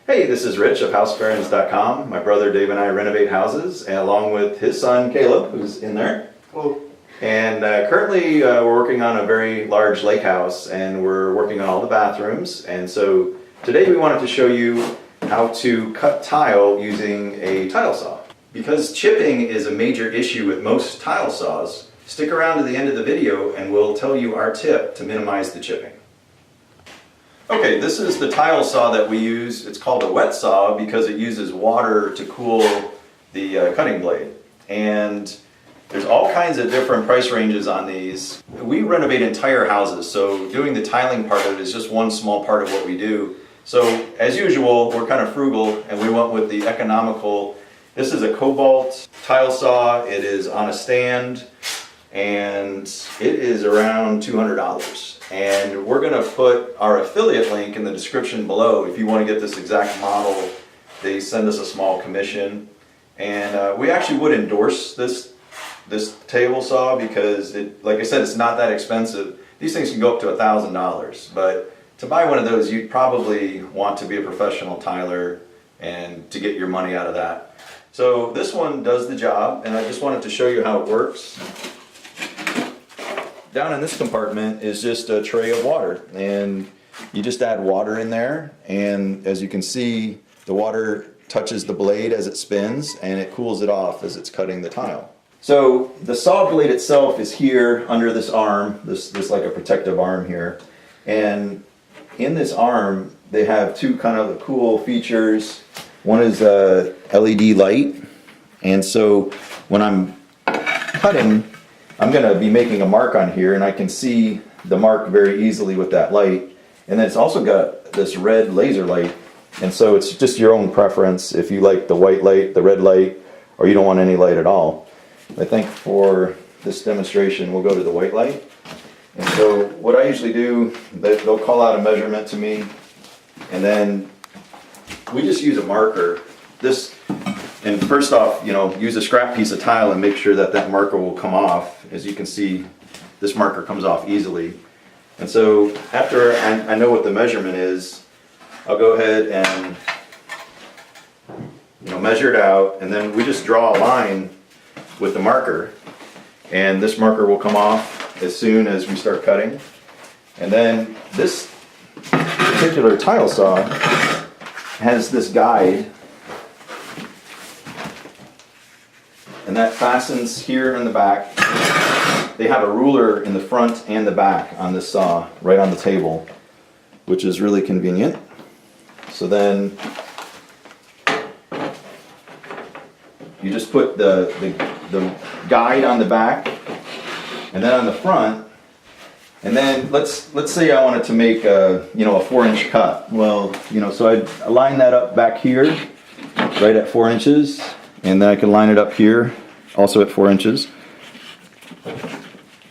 Hey, this is Rich of HouseBarons.com. My brother Dave and I renovate houses, along with his son Caleb, who's in there. Hello. And currently we're working on a very large lake house, and we're working on all the bathrooms. And so today we wanted to show you how to cut tile using a tile saw. Because chipping is a major issue with most tile saws, stick around to the end of the video and we'll tell you our tip to minimize the chipping. Okay, this is the tile saw that we use. It's called a wet saw because it uses water to cool the cutting blade. And there's all kinds of different price ranges on these. We renovate entire houses, so doing the tiling part of it is just one small part of what we do. So as usual, we're kind of frugal and we went with the economical. This is a Cobalt tile saw. It is on a stand and it is around $200. And we're going to put our affiliate link in the description below. If you want to get this exact model, they send us a small commission. And we actually would endorse this table saw because, like I said, it's not that expensive. These things can go up to $1,000. But to buy one of those, you'd probably want to be a professional tiler and to get your money out of that. So this one does the job, and I just wanted to show you how it works. Down in this compartment is just a tray of water, and you just add water in there, and as you can see, the water touches the blade as it spins and it cools it off as it's cutting the tile. So the saw blade itself is here under this arm, this like a protective arm here, and in this arm they have two kind of cool features. One is a LED light, and so when I'm cutting, I'm going to be making a mark on here, and I can see the mark very easily with that light. And then it's also got this red laser light, and so it's just your own preference if you like the white light, the red light, or you don't want any light at all. I think for this demonstration we'll go to the white light. And so what I usually do, they'll call out a measurement to me, and then we just use a marker. And first off, use a scrap piece of tile and make sure that that marker will come off. As you can see, this marker comes off easily. And so after I know what the measurement is, I'll go ahead and measure it out, and then we just draw a line with the marker, and this marker will come off as soon as we start cutting. And then this particular tile saw has this guide, and that fastens here in the back. They have a ruler in the front and the back on this saw right on the table, which is really convenient. So then you just put the guide on the back, and then on the front, and then let's say I wanted to make a 4-inch cut. Well, so I'd line that up back here right at 4 inches, and then I can line it up here also at 4 inches.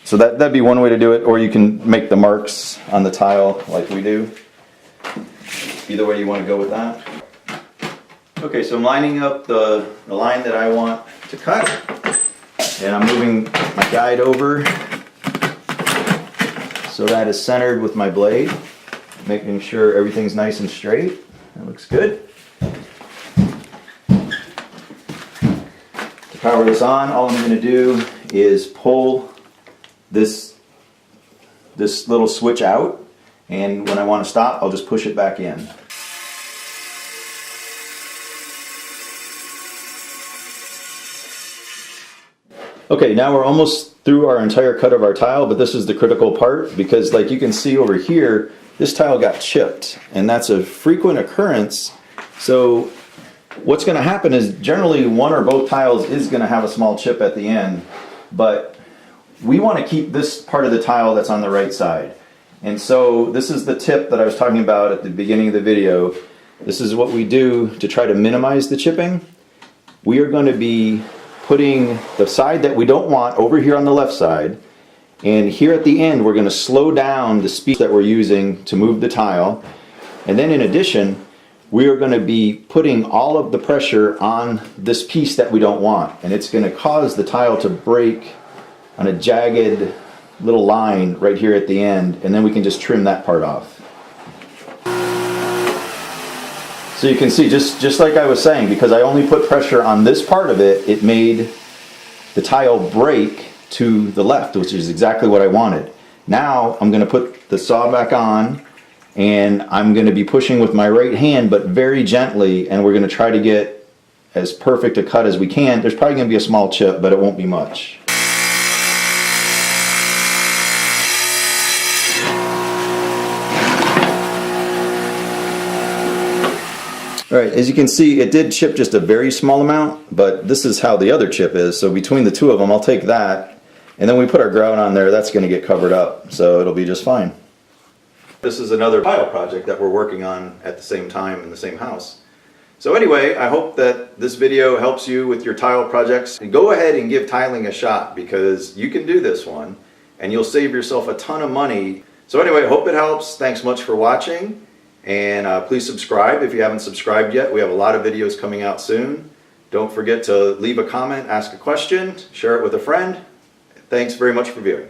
So that'd be one way to do it, or you can make the marks on the tile like we do. Either way you want to go with that. Okay, so I'm lining up the line that I want to cut, and I'm moving my guide over so that is centered with my blade, making sure everything's nice and straight. That looks good. To power this on, all I'm going to do is pull this little switch out, and when I want to stop, I'll just push it back in. Okay, now we're almost through our entire cut of our tile, but this is the critical part, because like you can see over here, this tile got chipped, and that's a frequent occurrence. So what's going to happen is generally one or both tiles is going to have a small chip at the end, but we want to keep this part of the tile that's on the right side. And so this is the tip that I was talking about at the beginning of the video. This is what we do to try to minimize the chipping. We are going to be putting the side that we don't want over here on the left side, and here at the end we're going to slow down the speed that we're using to move the tile. And then in addition, we are going to be putting all of the pressure on this piece that we don't want, and it's going to cause the tile to break on a jagged little line right here at the end, and then we can just trim that part off. So you can see, just like I was saying, because I only put pressure on this part of it, it made the tile break to the left, which is exactly what I wanted. Now I'm going to put the saw back on, and I'm going to be pushing with my right hand, but very gently, and we're going to try to get as perfect a cut as we can. There's probably going to be a small chip, but it won't be much. Alright, as you can see, it did chip just a very small amount, but this is how the other chip is. So between the two of them, I'll take that, and then we put our grout on there, that's going to get covered up, so it'll be just fine. This is another tile project that we're working on at the same time in the same house. So anyway, I hope that this video helps you with your tile projects. And go ahead and give tiling a shot, because you can do this one, and you'll save yourself a ton of money. So anyway, I hope it helps. Thanks much for watching. And please subscribe if you haven't subscribed yet. We have a lot of videos coming out soon. Don't forget to leave a comment, ask a question, share it with a friend. Thanks very much for viewing.